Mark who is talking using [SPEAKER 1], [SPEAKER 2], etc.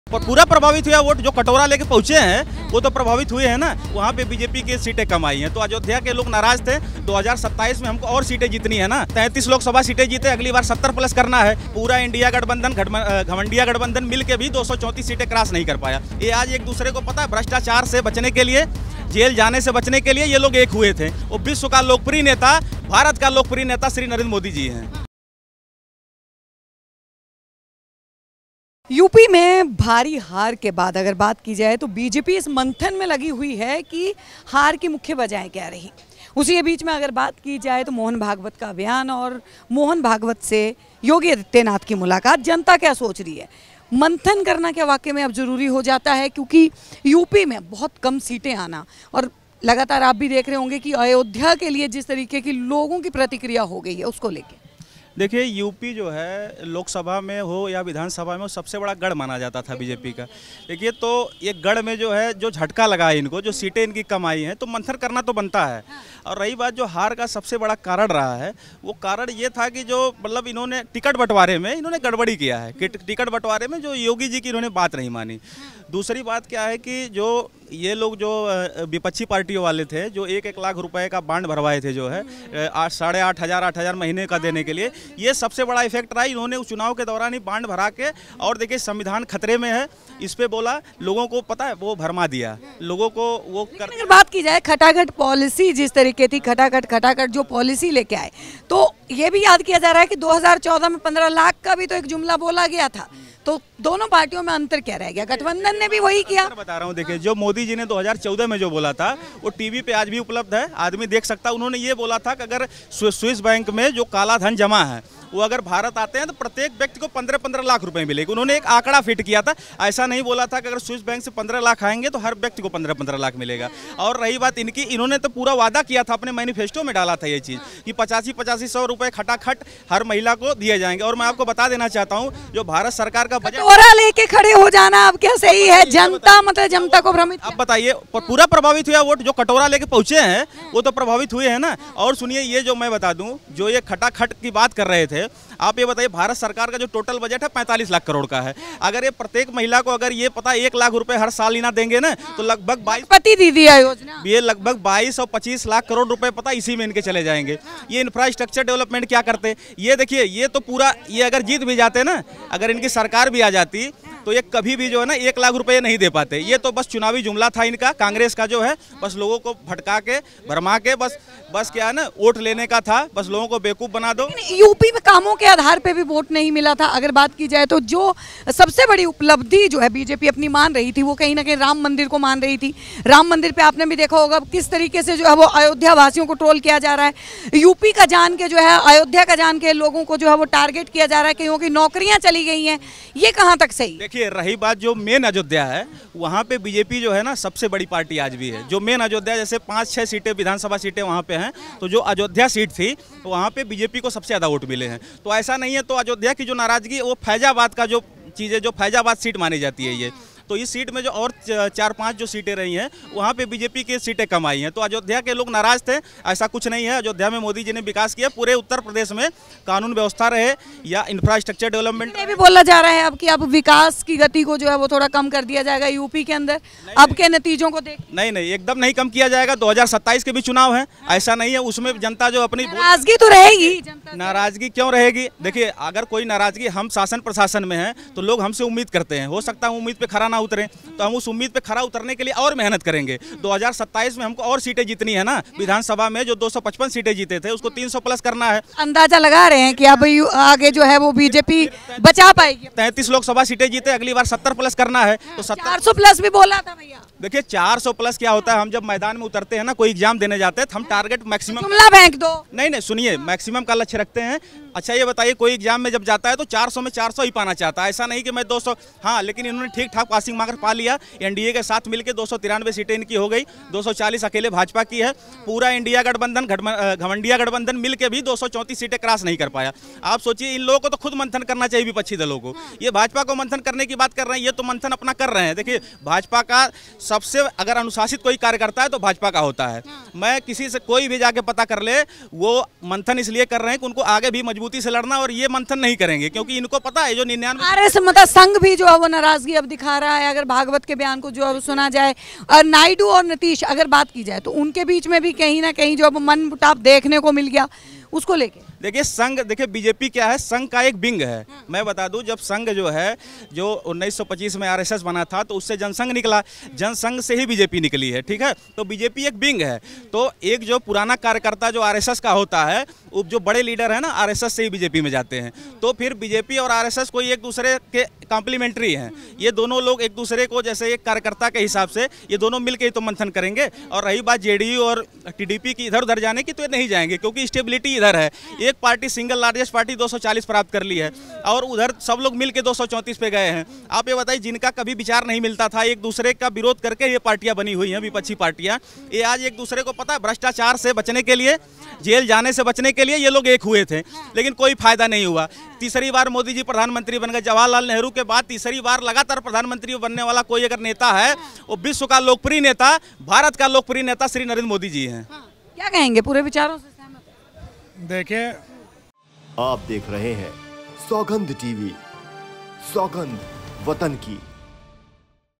[SPEAKER 1] और पूरा प्रभावित हुआ वोट जो कटोरा लेके पहुंचे हैं वो तो प्रभावित हुए हैं ना। वहाँ पे बीजेपी की सीटें कम आई हैं, तो अयोध्या के लोग नाराज थे। 2027 में हमको और सीटें जीतनी है ना, 33 लोकसभा सीटें जीते, अगली बार 70 प्लस करना है। पूरा इंडिया गठबंधन घमंडिया गठबंधन मिल के भी 234 सीटें क्रॉस नहीं कर पाया। ये आज एक दूसरे को पता है, भ्रष्टाचार से बचने के लिए, जेल जाने से बचने के लिए ये लोग एक हुए थे। वो विश्व का लोकप्रिय नेता, भारत का लोकप्रिय नेता श्री नरेंद्र मोदी जी हैं।
[SPEAKER 2] यूपी में भारी हार के बाद अगर बात की जाए तो बीजेपी इस मंथन में लगी हुई है कि हार की मुख्य वजह क्या रही। उसी के बीच में अगर बात की जाए तो मोहन भागवत का बयान और मोहन भागवत से योगी आदित्यनाथ की मुलाकात, जनता क्या सोच रही है, मंथन करना क्या वाकई में अब जरूरी हो जाता है, क्योंकि यूपी में बहुत कम सीटें आना और लगातार आप भी देख रहे होंगे कि अयोध्या के लिए जिस तरीके की लोगों की प्रतिक्रिया हो गई है उसको लेके।
[SPEAKER 1] देखिए, यूपी जो है लोकसभा में हो या विधानसभा में हो, सबसे बड़ा गढ़ माना जाता था बीजेपी का। देखिए, तो ये गढ़ में जो है जो झटका लगा है इनको, जो सीटें इनकी कम आई हैं, तो मंथन करना तो बनता है। और रही बात जो हार का सबसे बड़ा कारण रहा है, वो कारण ये था कि जो मतलब इन्होंने टिकट बंटवारे में इन्होंने गड़बड़ी किया है कि टिकट बंटवारे में जो योगी जी की इन्होंने बात नहीं मानी। दूसरी बात क्या है कि जो ये लोग जो विपक्षी पार्टियों वाले थे, जो 1-1 लाख रुपए का बांड भरवाए थे, जो है 8,500 महीने का देने के लिए, ये सबसे बड़ा इफेक्ट रहा। इन्होंने उस चुनाव के दौरान ही बांड भरा के, और देखिए संविधान खतरे में है, इस पे बोला, लोगों को पता है, वो भरमा दिया लोगों को। वो
[SPEAKER 2] अगर बात की जाए खटाखट पॉलिसी जिस तरीके थी, खटाखट जो पॉलिसी लेके आए, तो ये भी याद किया जा रहा है कि 2014 में 15 लाख का भी तो एक जुमला बोला गया था। तो दोनों पार्टियों में अंतर क्या रह गया? गठबंधन ने भी वही किया।
[SPEAKER 1] बता रहा हूँ, देखिए, जो मोदी जी ने 2014 में जो बोला था वो टीवी पे आज भी उपलब्ध है, आदमी देख सकता है। उन्होंने ये बोला था कि अगर स्विस बैंक में जो काला धन जमा है वो अगर भारत आते हैं तो प्रत्येक व्यक्ति को 15-15 लाख रुपए मिलेगी। उन्होंने एक आंकड़ा फिट किया था, ऐसा नहीं बोला था कि अगर स्विस बैंक से 15 लाख आएंगे तो हर व्यक्ति को 15-15 लाख मिलेगा। और रही बात इनकी, इन्होंने तो पूरा वादा किया था, अपने मैनिफेस्टो में डाला था ये चीज़ कि 85-100 रुपए खटाखट हर महिला को दिए जाएंगे। और मैं आपको बता देना चाहता हूँ, जो भारत सरकार का
[SPEAKER 2] बजट लेके खड़े हो जाना अब क्या सही है? जनता मतलब जनता को भ्रमित।
[SPEAKER 1] अब बताइए, पूरा प्रभावित हुआ वोट जो कटोरा लेके पहुंचे हैं वो तो प्रभावित हुए हैं ना। और सुनिए, ये जो मैं बता दूं, जो ये खटाखट की बात कर रहे थे, आप ये बताइए, भारत सरकार का जो टोटल बजट है 45 लाख करोड़ का है। अगर ये प्रत्येक महिला को अगर ये पता 1 लाख रुपए हर साल इना देंगे ना, तो लगभग 22
[SPEAKER 2] दीदी योजना,
[SPEAKER 1] ये लगभग 22 और 25 लाख करोड़ रुपए पता इसी में इनके चले जाएंगे। ये इंफ्रास्ट्रक्चर डेवलपमेंट क्या करते, ये देखिए, ये तो पूरा, ये अगर जीत भी जाते ना, अगर इनकी सरकार भी आ जाती तो ये कभी भी जो है ना 1 लाख रुपए नहीं दे पाते। ये तो बस चुनावी जुमला था इनका, कांग्रेस का जो है, बस लोगों को भटका के, भरमा के, बस क्या है ना, वोट लेने का था, बस लोगों को बेवकूफ बना दो।
[SPEAKER 2] यूपी में कामों के आधार पे भी वोट नहीं मिला था। अगर बात की जाए तो जो सबसे बड़ी उपलब्धि जो है बीजेपी अपनी मान रही थी, वो कहीं ना कहीं राम मंदिर को मान रही थी। राम मंदिर पे आपने भी देखा होगा किस तरीके से जो है वो अयोध्या वासियों को ट्रोल किया जा रहा है। यूपी का जान के जो है, अयोध्या का जान के लोगों को जो है वो टारगेट किया जा रहा है, कईयों की नौकरियां चली गई हैं। ये कहाँ तक सही?
[SPEAKER 1] देखिए, रही बात जो मेन अयोध्या है, वहाँ पे बीजेपी जो है ना सबसे बड़ी पार्टी आज भी है। जो मेन अयोध्या, जैसे 5-6 सीटें विधानसभा सीटें वहाँ पे हैं, तो जो अयोध्या सीट थी तो वहाँ पे बीजेपी को सबसे ज़्यादा वोट मिले हैं। तो ऐसा नहीं है, तो अयोध्या की जो नाराजगी, वो फैजाबाद का जो चीज़ है, जो फैजाबाद सीट मानी जाती है ये, तो इस सीट में जो और 4-5 जो सीटें रही हैं वहाँ पे बीजेपी की सीटें कम आई हैं। तो अयोध्या के लोग नाराज थे, ऐसा कुछ नहीं है। अयोध्या में मोदी जी ने विकास किया, पूरे उत्तर प्रदेश में कानून व्यवस्था रहे या इंफ्रास्ट्रक्चर डेवलपमेंट।
[SPEAKER 2] ये भी बोला जा रहा है अब कि अब विकास की गति को जो है वो थोड़ा कम कर दिया जाएगा यूपी के अंदर, अब के नतीजों को देख।
[SPEAKER 1] नहीं, एकदम नहीं कम किया जाएगा। 2027 के भी चुनाव है, ऐसा नहीं है, उसमें जनता जो अपनी
[SPEAKER 2] नाराजगी तो रहेगी।
[SPEAKER 1] नाराजगी क्यों रहेगी? देखिए, अगर कोई नाराजगी, हम शासन प्रशासन में हैं तो लोग हमसे उम्मीद करते हैं, हो सकता है उम्मीद पे खरा ना उतरे, तो हम उस उम्मीद पे खरा उतरने के लिए और मेहनत करेंगे। 2027 में हमको और सीटें जीतनी है ना। विधानसभा में जो 255 सीटें जीते थे उसको 300 प्लस करना है।
[SPEAKER 2] अंदाजा लगा रहे हैं कि अब आगे जो है वो बीजेपी बचा पाएगी।
[SPEAKER 1] 33 लोकसभा सीटें जीते, अगली बार 70 प्लस करना है, तो
[SPEAKER 2] 400 प्लस भी बोला था भैया।
[SPEAKER 1] देखिए, 400 प्लस क्या होता है, हम जब मैदान में उतरते हैं ना, कोई एग्जाम देने जाते हैं, तो हम टारगेट मैक्सिमम
[SPEAKER 2] बैंक दो,
[SPEAKER 1] नहीं, सुनिए, मैक्सिमम का लक्ष्य रखते हैं। अच्छा ये बताइए, कोई एग्जाम में जब जाता है तो 400 में 400 ही पाना चाहता है, ऐसा नहीं कि मैं 200। हाँ, लेकिन इन्होंने ठीक ठाक पासिंग सिंह माकर पा लिया, एनडीए के साथ मिलकर 293 सीटें इनकी हो गई, 240 अकेले भाजपा की है। पूरा इंडिया गठबंधन घमंडिया गठबंधन मिलकर भी 234 सीटें क्रॉस नहीं कर पाया। आप सोचिए, इन लोगों को तो खुद मंथन करना चाहिए विपक्षी दलों को। ये भाजपा को मंथन करने की बात कर रहे हैं, ये तो मंथन अपना कर रहे हैं। देखिए, भाजपा का सबसे अगर अनुशासित कोई कार्यकर्ता है तो भाजपा का होता है। मैं किसी से कोई भी जाके पता कर ले, वो मंथन इसलिए कर रहे हैं कि उनको आगे भी मजबूती से लड़ना, और ये मंथन नहीं करेंगे क्योंकि इनको पता है जो 99
[SPEAKER 2] आरएस मतलब संघ भी जो है वो नाराजगी अब दिखा रहा है। अगर भागवत के बयान को जो अब सुना जाए, और नायडू और नीतीश अगर बात की जाए तो उनके बीच में भी कहीं ना कहीं जो अब मनमुटाव देखने को मिल गया, उसको लेके
[SPEAKER 1] देखिए संघ, देखिए बीजेपी क्या है, संघ का एक विंग है। मैं बता दूं, जब संघ जो है जो 1925 में आरएसएस बना था तो उससे जनसंघ निकला, जनसंघ से ही बीजेपी निकली है, ठीक है। तो बीजेपी एक विंग है। तो एक जो पुराना कार्यकर्ता जो आरएसएस का होता है, जो बड़े लीडर है ना आरएसएस से ही बीजेपी में जाते हैं। तो फिर बीजेपी और आरएसएस कोई एक दूसरे के कॉम्प्लीमेंट्री हैं। ये दोनों लोग एक दूसरे को जैसे एक कार्यकर्ता के हिसाब से ये दोनों मिलकर ही तो मंथन करेंगे। और रही बात जेडीयू और टीडीपी की इधर उधर जाने की, तो ये नहीं जाएंगे क्योंकि स्टेबिलिटी इधर है। एक पार्टी सिंगल लार्जेस्ट पार्टी 240 प्राप्त कर ली है और उधर सब लोग मिलके 234 पे गए हैं। आप ये बताइए, जिनका कभी विचार नहीं मिलता था, एक दूसरे का विरोध करके ये पार्टियां बनी हुई हैं, विपक्षी पार्टियां। ये आज एक दूसरे को पता है, भ्रष्टाचार से बचने के लिए, जेल जाने से बचने के लिए ये लोग एक हुए थे, लेकिन कोई फायदा नहीं हुआ। तीसरी बार मोदी जी प्रधानमंत्री बन गए। जवाहरलाल नेहरू के बाद तीसरी बार लगातार प्रधानमंत्री बनने वाला कोई अगर नेता है, वो विश्व का लोकप्रिय नेता, भारत का लोकप्रिय नेता श्री नरेंद्र मोदी जी हैं।
[SPEAKER 2] क्या कहेंगे, पूरे विचारों से सहमत है?
[SPEAKER 3] देखिए, आप देख रहे हैं सौगंध टीवी, सौगंध वतन की।